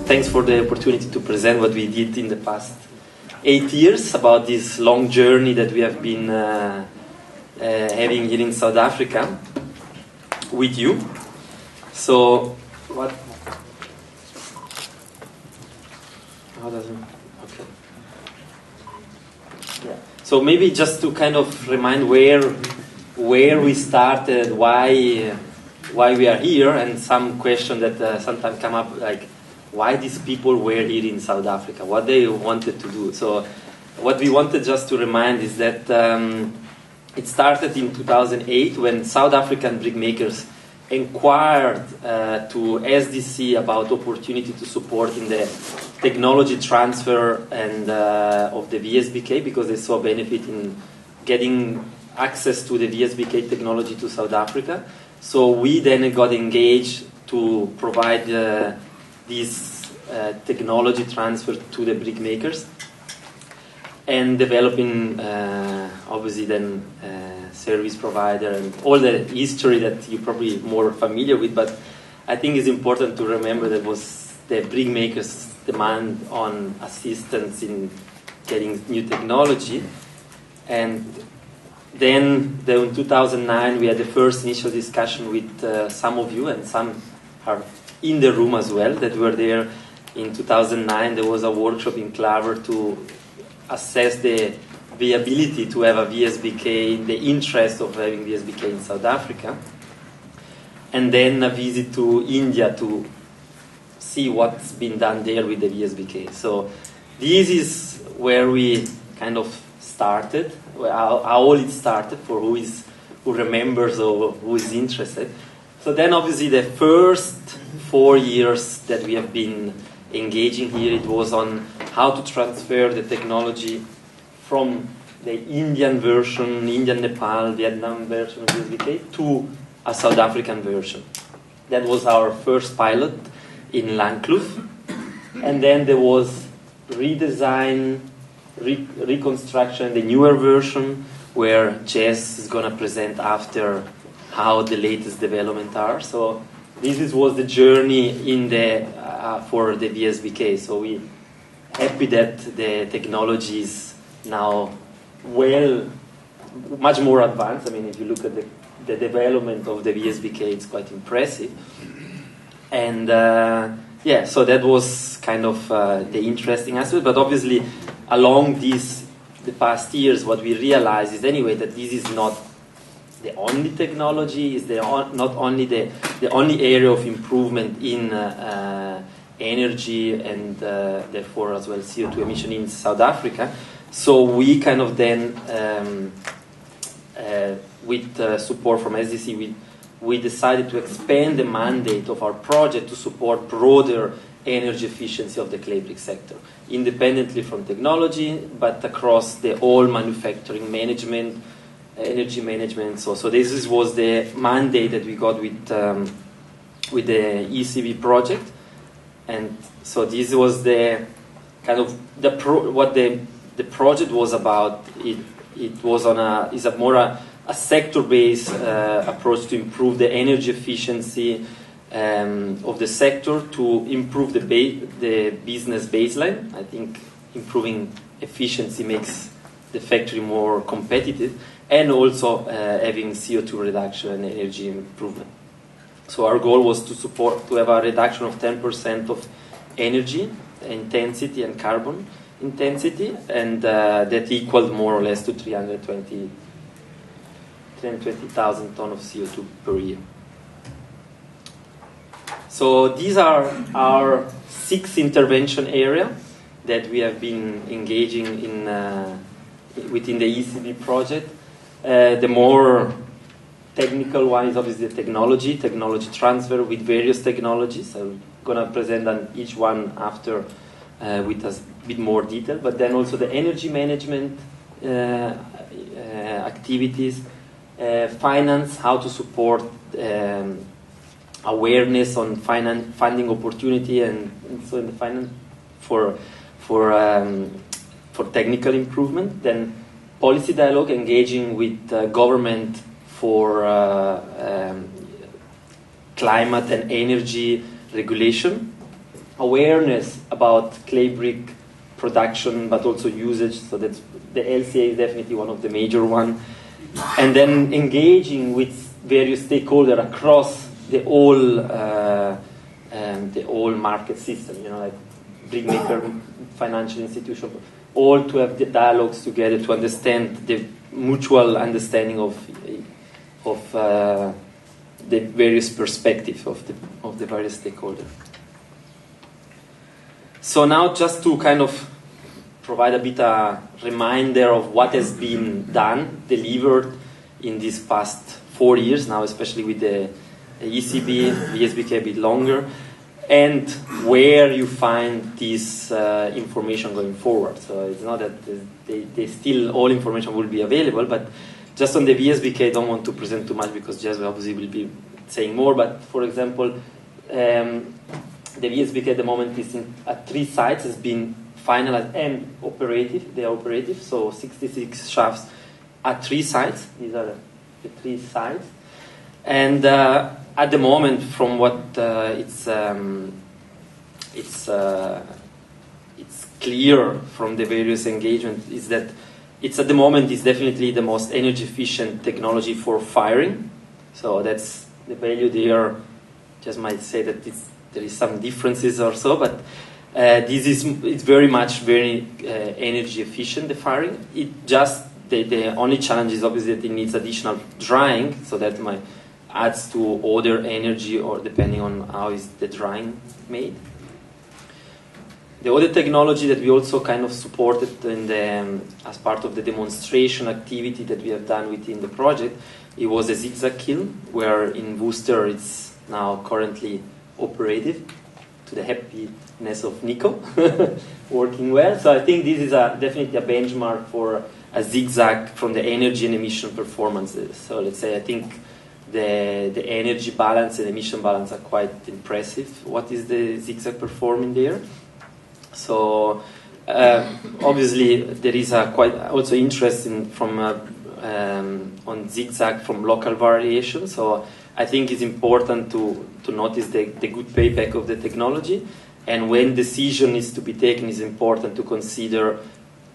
thanks for the opportunity to present what we did in the past 8 years about this long journey that we have been having here in South Africa with you. So, what? How does it? Okay. Yeah. So maybe just to kind of remind where we started, why we are here, and some question that sometimes come up, like why these people were here in South Africa, what they wanted to do. So what we wanted just to remind is that it started in 2008 when South African brick makers inquired to SDC about opportunity to support in the technology transfer and of the VSBK, because they saw benefit in getting access to the VSBK technology to South Africa. So we then got engaged to provide this technology transfer to the brick makers, and developing obviously then service provider and all the history that you're probably more familiar with. But I think it's important to remember that was the brick makers' demand on assistance in getting new technology. And then in 2009 we had the first initial discussion with some of you, and some are in the room as well that were there. In 2009 there was a workshop in Claver to assess the viability to have a VSBK, the interest of having VSBK in South Africa, and then a visit to India to see what's been done there with the VSBK. So this is where we kind of started, how all it started, for who remembers or who is interested. So then obviously the first 4 years that we have been engaging here, it was on how to transfer the technology from the Indian version, Indian, Nepal, Vietnam version of VSBK to a South African version. That was our first pilot in Langkloof. And then there was redesign, reconstruction, the newer version, where Jess is going to present after how the latest developments are. So this was the journey in the for the VSBK. So we happy that the technology is now much more advanced. I mean, if you look at the development of the VSBK, it's quite impressive. And yeah, so that was kind of the interesting aspect. But obviously, along the past years, what we realized is anyway that this is not the only technology, is not only the only area of improvement in energy and therefore as well CO2 emission in South Africa. So we kind of then, with support from SDC, we decided to expand the mandate of our project to support broader energy efficiency of the clay brick sector, independently from technology, but across the whole manufacturing management, energy management. So this was the mandate that we got with the Eecb project. And so this was the kind of what the project was about. It was on a sector-based approach to improve the energy efficiency of the sector, to improve the business baseline. I think improving efficiency makes the factory more competitive, and also having CO2 reduction and energy improvement. So our goal was to have a reduction of 10% of energy intensity and carbon intensity, and that equaled more or less to 320,000 tons of CO2 per year. So these are our 6 intervention areas that we have been engaging in within the Eecb project. The more technical one is obviously the technology transfer with various technologies. I'm going to present on each one after with a bit more detail. But then also the energy management activities, finance, how to support awareness on funding opportunity, and so in the finance for technical improvement. Then policy dialogue, engaging with government for climate and energy regulation, awareness about clay brick production, but also usage. So that's the LCA is definitely one of the major one. And then engaging with various stakeholders across the whole market system. You know, like brick maker, financial institution, all to have the dialogues together to understand the mutual understanding of the various perspectives of the various stakeholders. So now just to kind of provide a bit a reminder of what has been done, delivered in these past 4 years now, especially with the Eecb, VSBK a bit longer, and where you find this information going forward. So it's not that they still all information will be available, but just on the VSBK, I don't want to present too much because Jess obviously will be saying more. But for example, the VSBK at the moment is at 3 sites, has been finalized and operative. They are operative, so 66 shafts at 3 sites. These are the 3 sites. And at the moment, from what it's clear from the various engagements, is that it's at the moment is definitely the most energy efficient technology for firing. So that's the value there. Just might say that there is some differences or so, but it's very much energy efficient, the firing. It just the only challenge is obviously that it needs additional drying, so that might adds to other energy, or depending on how is the drying made. The other technology that we also kind of supported in as part of the demonstration activity that we have done within the project, it was a zigzag kiln, where in Worcester it's now currently operative, to the happiness of Nico, working well. So I think this is definitely a benchmark for a zigzag from the energy and emission performances. So let's say I think the energy balance and emission balance are quite impressive. What is the zigzag performing there? So obviously there is a quite also interest on zigzag from local variation. So I think it's important to notice the good payback of the technology, and when decision is to be taken, it's important to consider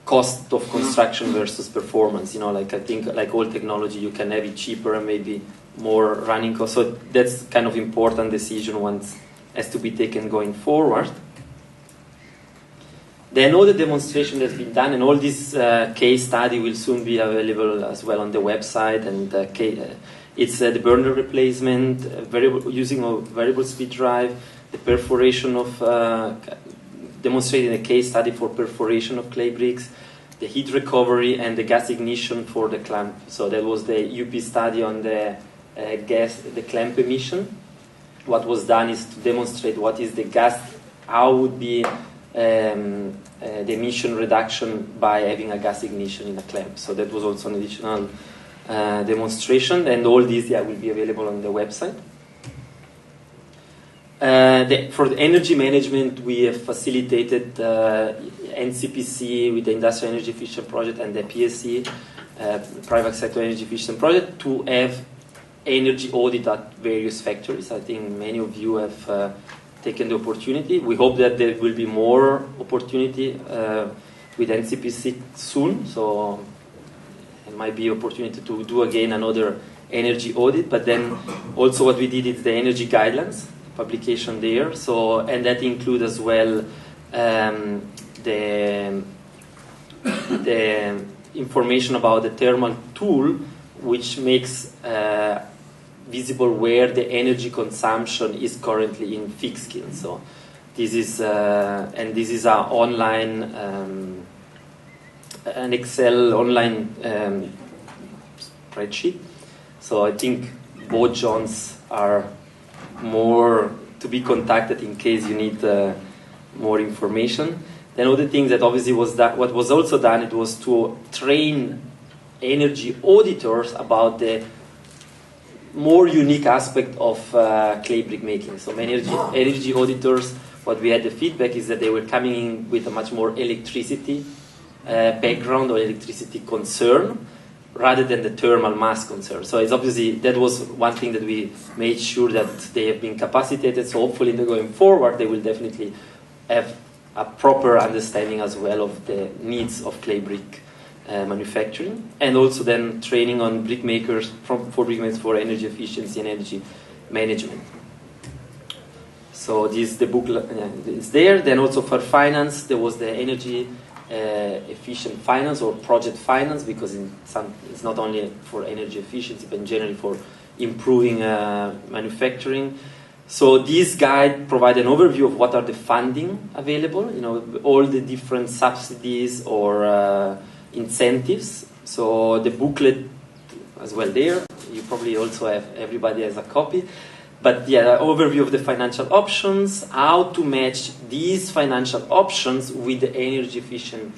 cost of construction versus performance. You know, like I think like all technology, you can have it cheaper and maybe more running costs. So that's kind of important decision once has to be taken going forward. Then all the demonstration that's been done and all this case study will soon be available as well on the website. And it's the burner replacement, using a variable speed drive, the perforation of, demonstrating a case study for perforation of clay bricks, the heat recovery, and the gas ignition for the clamp. So that was the UP study on the the clamp emission. What was done is to demonstrate what is the gas, how would be the emission reduction by having a gas ignition in a clamp. So that was also an additional demonstration, and all these will be available on the website. For the energy management, we have facilitated NCPC with the Industrial Energy Efficient Project and the PSC, Private Sector Energy Efficient Project, to have energy audit at various factories. I think many of you have taken the opportunity. We hope that there will be more opportunity with NCPC soon, so it might be opportunity to do again another energy audit. But then also what we did is the energy guidelines publication there. So, and that includes as well the information about the thermal tool, which makes visible where the energy consumption is currently in fixed kiln. So this is and this is our online an Excel online spreadsheet. So I think both Johns are more to be contacted in case you need more information. Then other things that obviously was that what was also done, it was to train energy auditors about the more unique aspect of clay brick making. So many energy auditors, what we had the feedback is that they were coming in with a much more electricity background or electricity concern rather than the thermal mass concern. So it's obviously, that was one thing that we made sure that they have been capacitated. So hopefully going forward, they will definitely have a proper understanding as well of the needs of clay brick manufacturing, and also then training on brick makers for energy efficiency and energy management. So this the book is there. Then also for finance, there was the energy efficient finance or project finance, because it's not only for energy efficiency but generally for improving manufacturing. So this guide provides an overview of what are the funding available, all the different subsidies or incentives. So the booklet as well there. You probably also have, everybody has a copy. But yeah, overview of the financial options, how to match these financial options with the energy efficient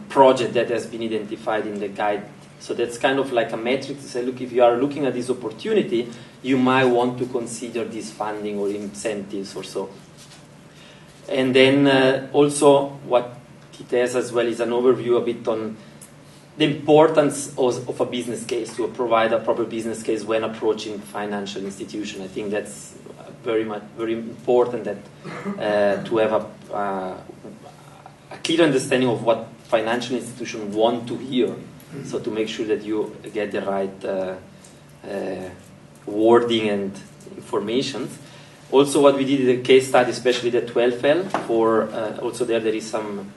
project that has been identified in the guide. So that's kind of like a metric to say, look, if you are looking at this opportunity, you might want to consider this funding or incentives or so. And then also what it has as well is an overview a bit on the importance of a business case, to provide a proper business case when approaching financial institution. I think that's very important that to have a clear understanding of what financial institutions want to hear. So to make sure that you get the right wording and information. Also, what we did in the case study, especially the 12L, for also there is some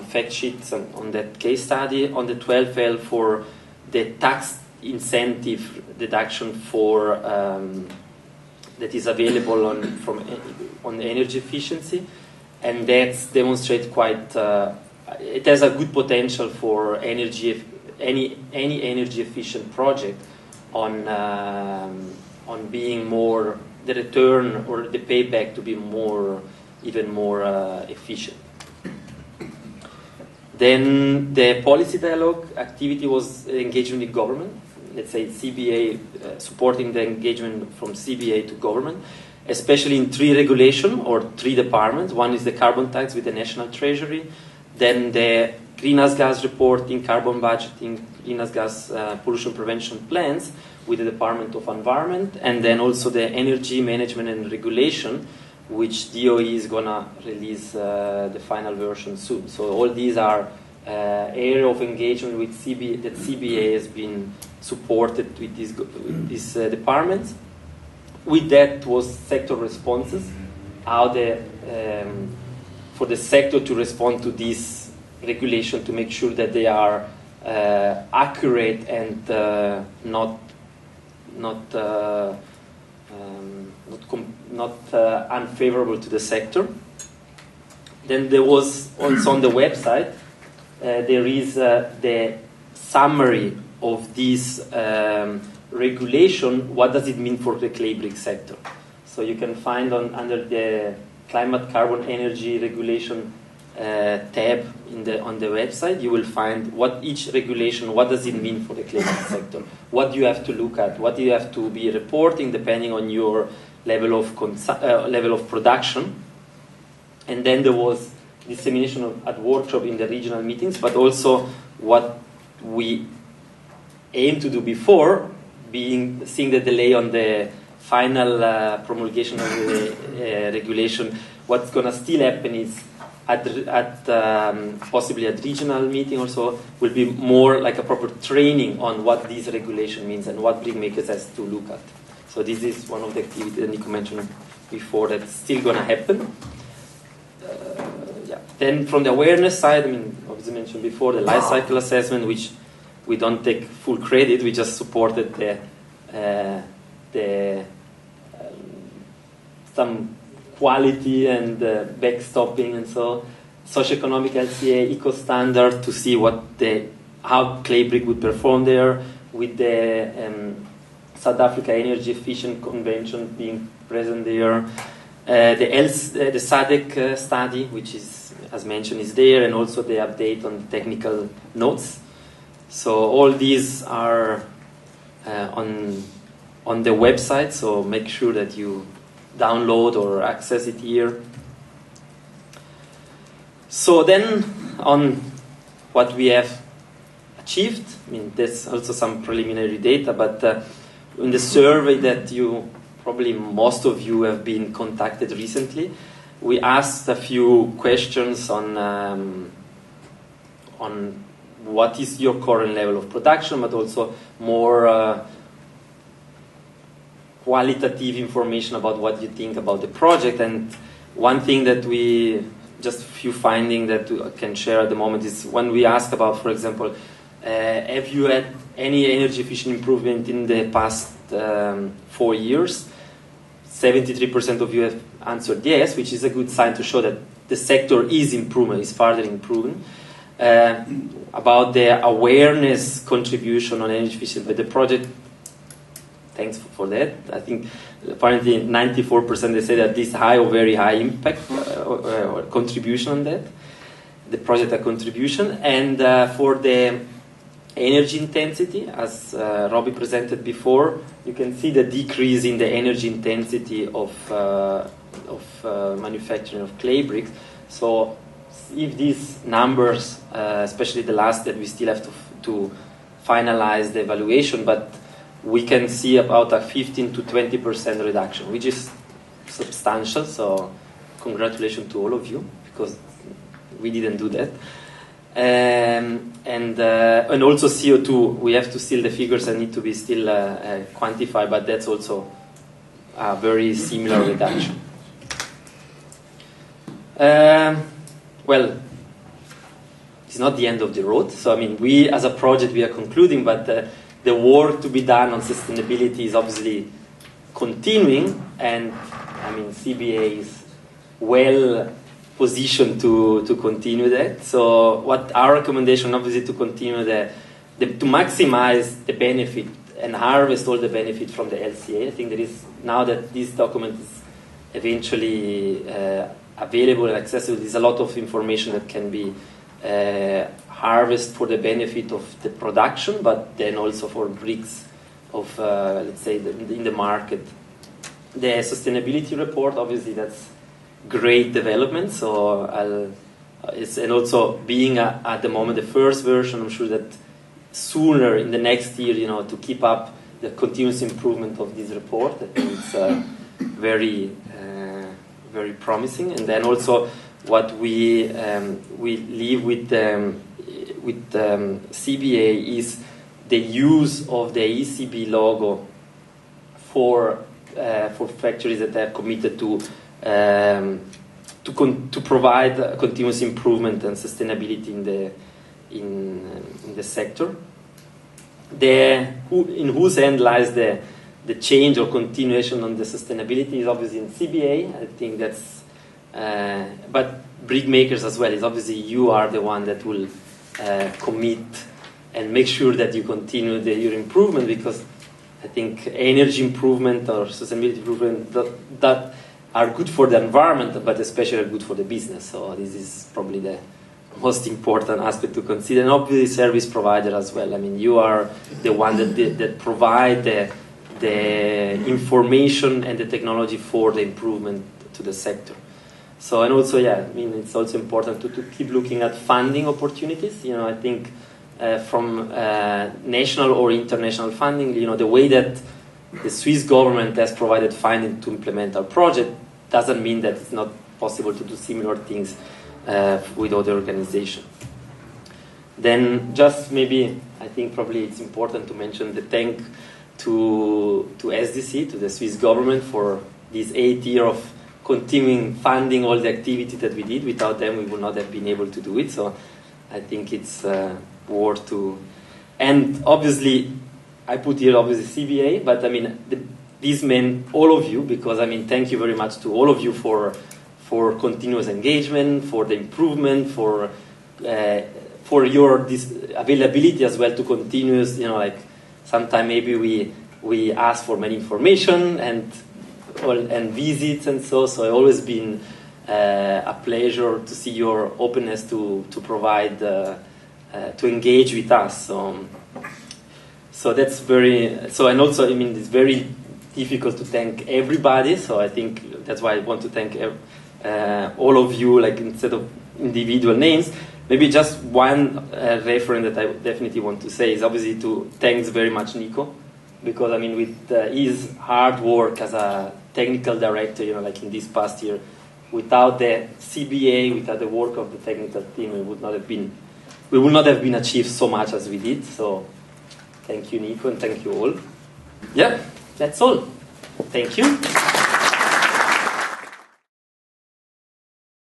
fact sheets on that case study on the 12L for the tax incentive deduction for that is available on energy efficiency, and that's demonstrated quite. It has a good potential for any energy efficient project on being more, the return or the payback to be even more efficient. Then the policy dialogue activity was engagement with government. Let's say CBA, supporting the engagement from CBA to government, especially in 3 regulations or 3 departments. One is the carbon tax with the National Treasury, then the greenhouse gas reporting, carbon budgeting, greenhouse gas pollution prevention plans with the Department of Environment, and then also the energy management and regulation, which DOE is going to release the final version soon. So all these are area of engagement with CBA, that CBA has been supported with these departments. With that was sector responses, how for the sector to respond to this regulation, to make sure that they are accurate and not unfavorable to the sector. Then there was also on the website, there is the summary of this regulation. What does it mean for the clay brick sector? So you can find under the climate, carbon, energy regulation tab on the website, you will find what each regulation, what does it mean for the clay brick sector? What do you have to look at? What do you have to be reporting depending on your level of production? And then there was dissemination at workshop in the regional meetings, but also what we aim to do before, seeing the delay on the final promulgation of the regulation. What's going to still happen is possibly at regional meeting also will be more like a proper training on what this regulation means and what brick makers has to look at. So this is one of the activities that Nico mentioned before that's still going to happen. Then from the awareness side, obviously mentioned before, the life cycle assessment, which we don't take full credit, we just supported some quality and backstopping, and so socioeconomic LCA eco standard to see how clay brick would perform there, with the South Africa Energy Efficient Convention being present there, the SADC study, which is, as mentioned, is there, and also the update on technical notes. So all these are on the website, so make sure that you download or access it here. So then on what we have achieved, there's also some preliminary data, but in the survey that probably most of you have been contacted recently, we asked a few questions on what is your current level of production, but also more qualitative information about what you think about the project. And one thing that just a few findings that we can share at the moment is when we ask about, for example, have you had any energy efficient improvement in the past 4 years? 73% of you have answered yes, which is a good sign to show that the sector is improving, is further improving. About the awareness contribution on energy efficient by the project, thanks for that. I think apparently 94% they say that this high or very high impact or contribution on that, the project a contribution. And for the energy intensity, as Robbie presented before, you can see the decrease in the energy intensity of manufacturing of clay bricks. So if these numbers, especially the last that we still have to finalize the evaluation, but we can see about a 15 to 20% reduction, which is substantial. So congratulations to all of you, because we didn't do that. And also CO2, we have to still, the figures that need to be still quantified, but that's also a very similar reduction. Well, it's not the end of the road. So I mean, we as a project, we are concluding, but the work to be done on sustainability is obviously continuing, and I mean, CBA is well positioned to continue that. So what our recommendation obviously to continue to maximize the benefit and harvest all the benefit from the LCA. I think there is, now that this document is eventually available and accessible, there's a lot of information that can be harvested for the benefit of the production, but then also for bricks of, let's say, in the market. The sustainability report, obviously, that's great development. So and also being at the moment the first version, I'm sure that sooner in the next year, to keep up the continuous improvement of this report, I think it's very very promising. And then also what we leave with CBA is the use of the Eecb logo for factories that are committed to provide continuous improvement and sustainability in the sector. In whose hand lies the change or continuation on the sustainability is obviously in CBA. I think that's, but brick makers as well is obviously you are the one that will commit and make sure that you continue your improvement, because I think energy improvement or sustainability improvement that are good for the environment, but especially good for the business. So this is probably the most important aspect to consider. And obviously service provider as well. I mean, you are the one that provide the information and the technology for the improvement to the sector. So, and also, yeah, I mean, it's also important to keep looking at funding opportunities. I think from national or international funding, the way that the Swiss government has provided funding to implement our project doesn't mean that it's not possible to do similar things with other organizations. Then just maybe, I think probably it's important to mention the thank to SDC, to the Swiss government, for this 8 years of continuing funding all the activity that we did. Without them, we would not have been able to do it. So I think it's worth to. And obviously, I put here obviously CBA, but I mean, these meant all of you, because I mean, thank you very much to all of you for continuous engagement, for the improvement, for your availability as well to continuous, like sometimes maybe we ask for many information and visits and so it's always been a pleasure to see your openness to provide, to engage with us. So that's and also, I mean, it's very difficult to thank everybody, so I think that's why I want to thank all of you, like instead of individual names. Maybe just one reference that I definitely want to say is obviously to thanks very much Nico, because I mean with his hard work as a technical director, like in this past year, without the CBA, without the work of the technical team, we would not have been achieved so much as we did. So thank you, Nico, and thank you all. Yeah, that's all. Thank you.